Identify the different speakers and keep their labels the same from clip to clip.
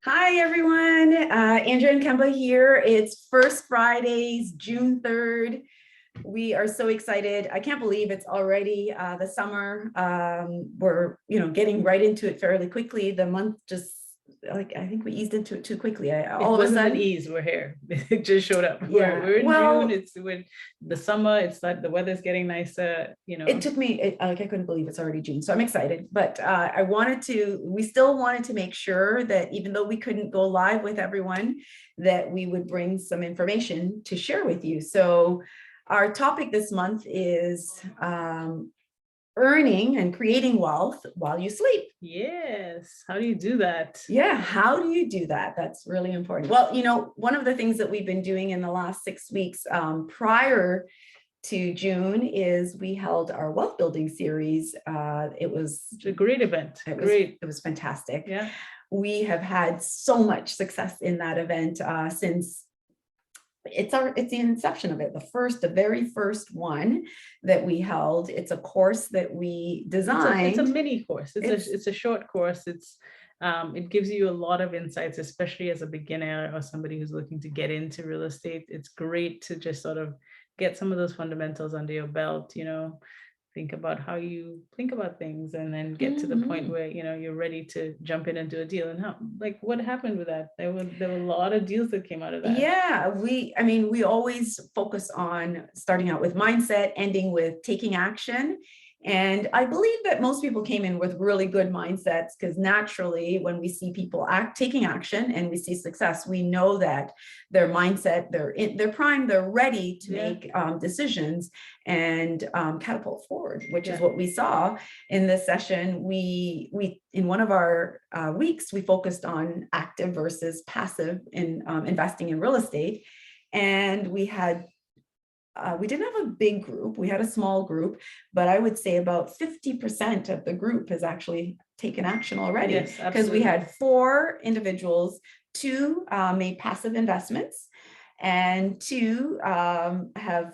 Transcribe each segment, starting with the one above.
Speaker 1: Hi, everyone. Andrea and Kemba here. It's First Fridays, June 3rd. We are so excited. I can't believe it's already the summer. We're, getting right into it fairly quickly. The month just, I think we eased into it too quickly.
Speaker 2: It
Speaker 1: All of a
Speaker 2: wasn't an
Speaker 1: sudden,
Speaker 2: ease. We're here. It just showed up.
Speaker 1: yeah.
Speaker 2: We're in June.
Speaker 1: Well,
Speaker 2: It's when the summer. It's like the weather's getting nicer.
Speaker 1: it took me, I couldn't believe it's already June. So I'm excited. But we still wanted to make sure that even though we couldn't go live with everyone, that we would bring some information to share with you. So our topic this month is earning and creating wealth while you sleep.
Speaker 2: Yes. How do you do that?
Speaker 1: Yeah, how do you do that? That's really important. Well, one of the things that we've been doing in the last 6 weeks prior to June is we held our wealth building series. It's
Speaker 2: a great event.
Speaker 1: It was fantastic.
Speaker 2: Yeah.
Speaker 1: We have had so much success in that event since it's the inception of it. The very first one that we held. It's a course that we designed.
Speaker 2: It's a mini course. It's a short course. It gives you a lot of insights, especially as a beginner or somebody who's looking to get into real estate. It's great to just sort of get some of those fundamentals under your belt, think about how you think about things, and then get to the point where you're ready to jump in and do a deal. And what happened with that? There were a lot of deals that came out of that.
Speaker 1: Yeah, we always focus on starting out with mindset, ending with taking action. And I believe that most people came in with really good mindsets, because naturally, when we see people taking action and we see success, we know that their mindset, they're primed, they're ready to make decisions and catapult forward, which is what we saw in this session. We in one of our weeks, we focused on active versus passive in investing in real estate, and we didn't have a big group. We had a small group, but I would say about 50% of the group has actually taken action already.
Speaker 2: Yes,
Speaker 1: because we had 4 individuals, 2 made passive investments, and 2 have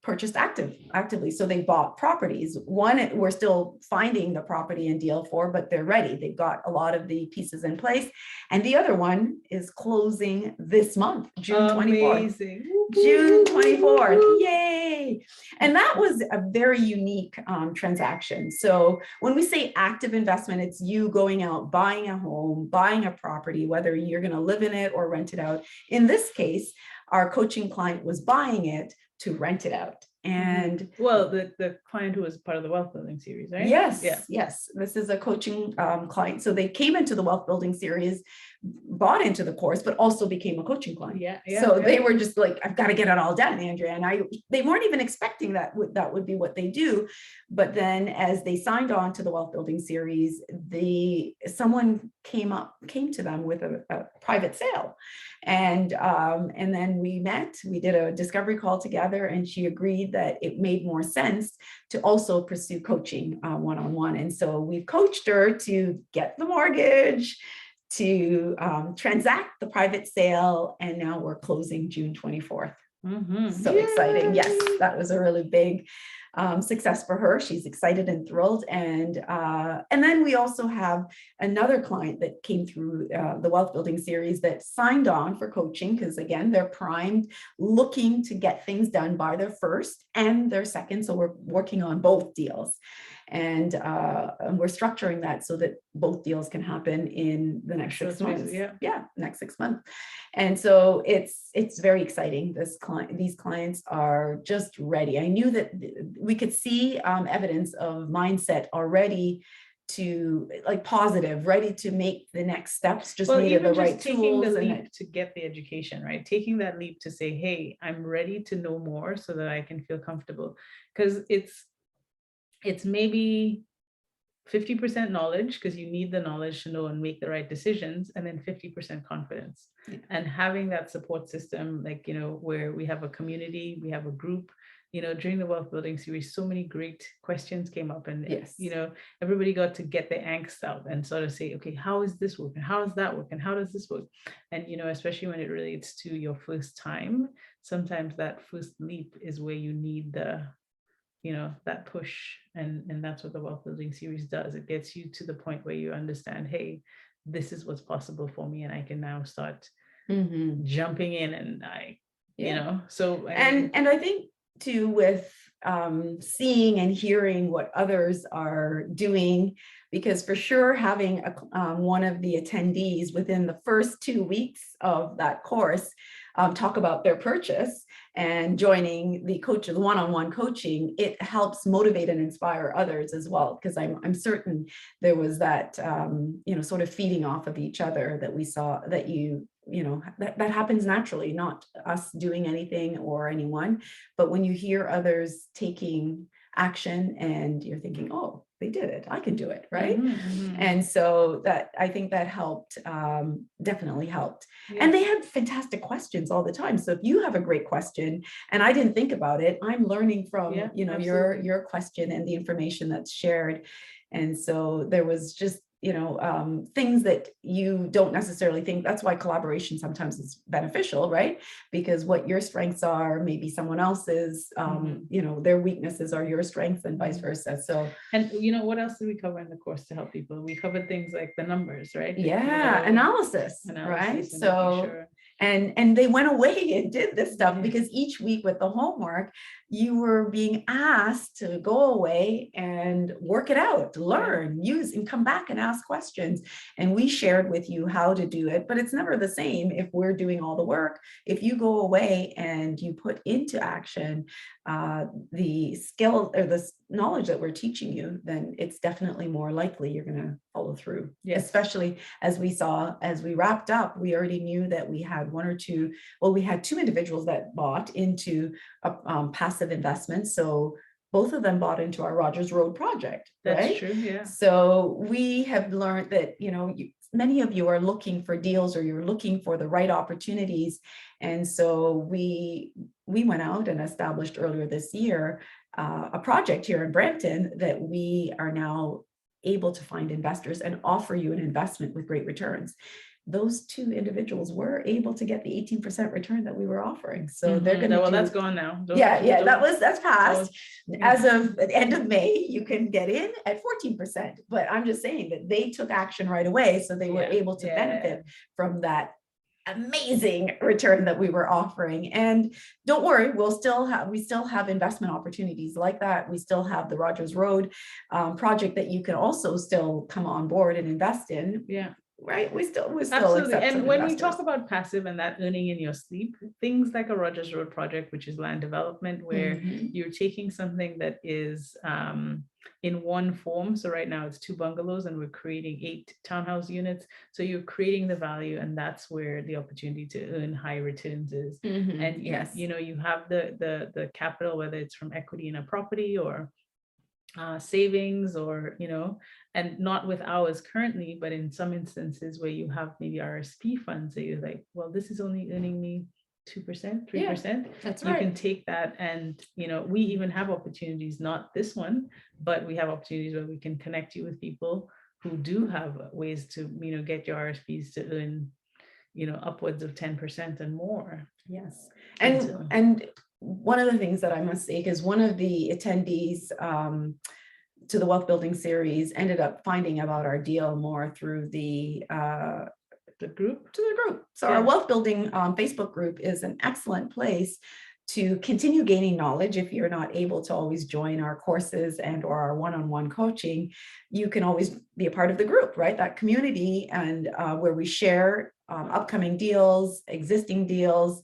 Speaker 1: purchased actively. So they bought properties. One, we're still finding the property and deal for, but they're ready. They've got a lot of the pieces in place. And the other one is closing this month, June 24th.
Speaker 2: Amazing.
Speaker 1: June 24th. Yay. And that was a very unique transaction. So when we say active investment, it's you going out, buying a home, buying a property, whether you're going to live in it or rent it out. In this case, our coaching client was buying it to rent it out. And
Speaker 2: the client who was part of the wealth building series, right?
Speaker 1: Yes. This is a coaching client. So they came into the wealth building series, bought into the course, but also became a coaching client. So they were just like, I've got to get it all done, Andrea. And they weren't even expecting that would be what they do. But then as they signed on to the wealth building series, someone came to them with a private sale. And then we did a discovery call together, and she agreed that it made more sense to also pursue coaching one-on-one. And so we've coached her to get the mortgage, to transact the private sale, and now we're closing June 24th. So exciting. Yes, that was a really big success for her. She's excited and thrilled. And then we also have another client that came through the wealth building series that signed on for coaching, because again, they're primed, looking to get things done by their first and their second. So we're working on both deals. And we're structuring that so that both deals can happen in the next 6 months. Next 6 months. And so it's very exciting. These clients are just ready. I knew that we could see evidence of mindset already, to positive, ready to make the next steps, just needed the right
Speaker 2: taking
Speaker 1: tools
Speaker 2: the leap to get the education, right? Taking that leap to say, hey, I'm ready to know more so that I can feel comfortable. Because it's maybe 50% knowledge, because you need the knowledge to know and make the right decisions, and then 50% confidence. And having that support system, where we have a community, we have a group. During the wealth building series, so many great questions came up, and everybody got to get their angst out and sort of say, okay, how is this working? How is that working? How does this work? And especially when it relates to your first time, sometimes that first leap is where you need that push. And that's what the wealth building series does. It gets you to the point where you understand, hey, this is what's possible for me, and I can now start
Speaker 1: Mhm.
Speaker 2: jumping in, and
Speaker 1: Yeah.
Speaker 2: so
Speaker 1: And I think too, with seeing and hearing what others are doing, because for sure having one of the attendees within the first 2 weeks of that course talk about their purchase and joining the one-on-one coaching, it helps motivate and inspire others as well. Because I'm certain there was that sort of feeding off of each other that we saw, that that happens naturally, not us doing anything or anyone, but when you hear others taking action and you're thinking, oh, they did it, I can do it, right? And so that, I think that helped, definitely helped. And they had fantastic questions all the time. So if you have a great question and I didn't think about it, I'm learning from your question and the information that's shared. And so there was just things that you don't necessarily think. That's why collaboration sometimes is beneficial, right? Because what your strengths are, maybe someone else's, their weaknesses are your strengths, and vice versa. So,
Speaker 2: and what else did we cover in the course to help people? We covered things like the numbers, right?
Speaker 1: Analysis, right? So, and they went away and did this stuff because each week with the homework, you were being asked to go away and work it out, learn, use, and come back and ask questions. And we shared with you how to do it, but it's never the same if we're doing all the work. If you go away and you put into action the skill or the knowledge that we're teaching you, then it's definitely more likely you're going to follow through. Especially as we saw, as we wrapped up, we already knew that we had we had 2 individuals that bought into a passive investment. So both of them bought into our Rogers Road project.
Speaker 2: That's
Speaker 1: right?
Speaker 2: True. Yeah.
Speaker 1: So we have learned that, many of you are looking for deals, or you're looking for the right opportunities. And so we went out and established earlier this year a project here in Brampton that we are now able to find investors and offer you an investment with great returns. Those 2 individuals were able to get the 18% return that we were offering. So they're going to
Speaker 2: that's gone now.
Speaker 1: That's passed. As of the end of May, you can get in at 14%. But I'm just saying that they took action right away. So they were able to benefit from that amazing return that we were offering. And don't worry, we still have investment opportunities like that. We still have the Rogers Road project that you can also still come on board and invest in. Right, we still
Speaker 2: absolutely. And when we talk about passive and that earning in your sleep, things like a Rogers Road project, which is land development, where you're taking something that is in one form. So right now it's 2 bungalows and we're creating 8 townhouse units. So you're creating the value, and that's where the opportunity to earn high returns is. And you have the capital, whether it's from equity in a property or savings, or and not with ours currently, but in some instances where you have maybe RSP funds that you're like, well, this is only earning me 2%, 3%.
Speaker 1: That's
Speaker 2: right. You can take that, and we even have opportunities, not this one, but we have opportunities where we can connect you with people who do have ways to get your RSPs to earn upwards of 10% and more.
Speaker 1: Yes. And one of the things that I must say, because one of the attendees to the Wealth Building Series ended up finding about our deal more through the group. So our Wealth Building Facebook group is an excellent place to continue gaining knowledge. If you're not able to always join our courses and or our one-on-one coaching, you can always be a part of the group, right? That community, and where we share upcoming deals, existing deals,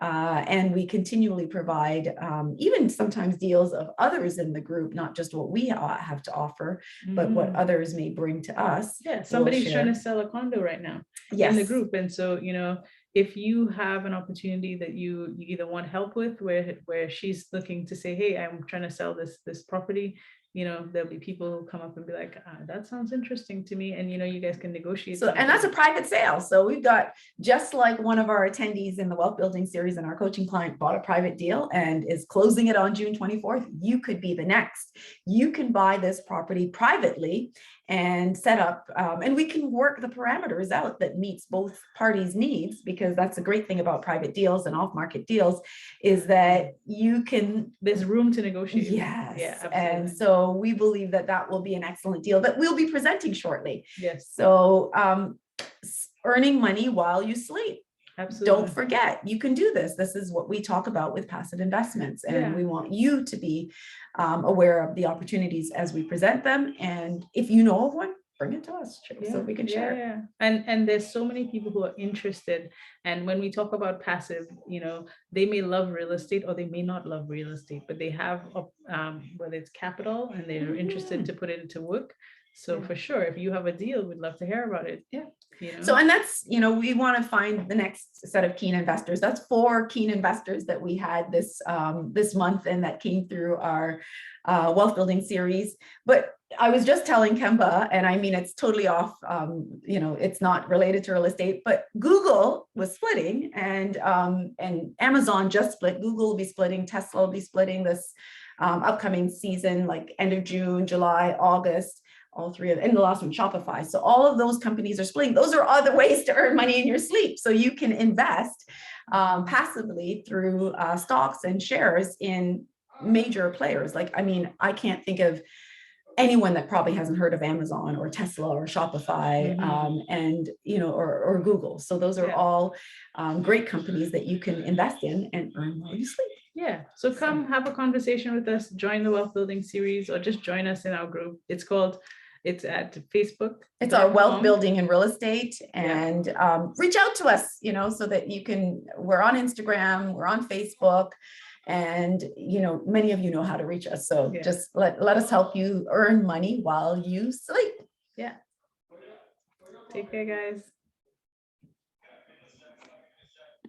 Speaker 1: and we continually provide even sometimes deals of others in the group, not just what we have to offer, but what others may bring to us.
Speaker 2: Somebody's trying to sell a condo right now in the group. And so, if you have an opportunity that you either want help with, where she's looking to say, hey, I'm trying to sell this property, there'll be people who come up and be like, that sounds interesting to me. And, you guys can negotiate.
Speaker 1: So, and that's a private sale. So we've got, just like one of our attendees in the Wealth Building Series and our coaching client bought a private deal and is closing it on June 24th. You could be the next. You can buy this property privately and set up, and we can work the parameters out that meets both parties' needs, because that's the great thing about private deals and off-market deals, is that you can,
Speaker 2: There's room to negotiate.
Speaker 1: yes,
Speaker 2: Yeah,
Speaker 1: and
Speaker 2: absolutely.
Speaker 1: so we believe that that will be an excellent deal that we'll be presenting shortly.
Speaker 2: Yes,
Speaker 1: So earning money while you sleep.
Speaker 2: absolutely.
Speaker 1: Don't forget, you can do this. This is what we talk about with passive investments, and
Speaker 2: Yeah.
Speaker 1: we want you to be aware of the opportunities as we present them. And if you know of one, bring it to us so we can share.
Speaker 2: Yeah. And there's so many people who are interested. And when we talk about passive, you know, they may love real estate or they may not love real estate, but they have whether it's capital and they're interested to put it into work. So for sure, if you have a deal, we'd love to hear about it.
Speaker 1: Yeah.
Speaker 2: You know?
Speaker 1: So, and that's, you know, we want to find the next set of keen investors. That's 4 keen investors that we had this month, and that came through our wealth building series. But I was just telling Kemba, and I mean, it's totally off, you know, it's not related to real estate, but Google was splitting, and Amazon just split. Google will be splitting, Tesla will be splitting this upcoming season, like end of June, July, August. All 3 of them, and the last one, Shopify. So all of those companies are splitting. Those are other ways to earn money in your sleep. So you can invest passively through stocks and shares in major players. Like, I mean, I can't think of anyone that probably hasn't heard of Amazon or Tesla or Shopify, and, you know, or Google. So those are all great companies that you can invest in and earn while you sleep.
Speaker 2: Yeah. So come have a conversation with us, join the wealth building series, or just join us in our group. It's at Facebook.
Speaker 1: It's our wealth building and real estate, and reach out to us, you know, so that you can, we're on Instagram, we're on Facebook, and, you know, many of you know how to reach us. So just let us help you earn money while you sleep.
Speaker 2: Yeah. Take care, guys.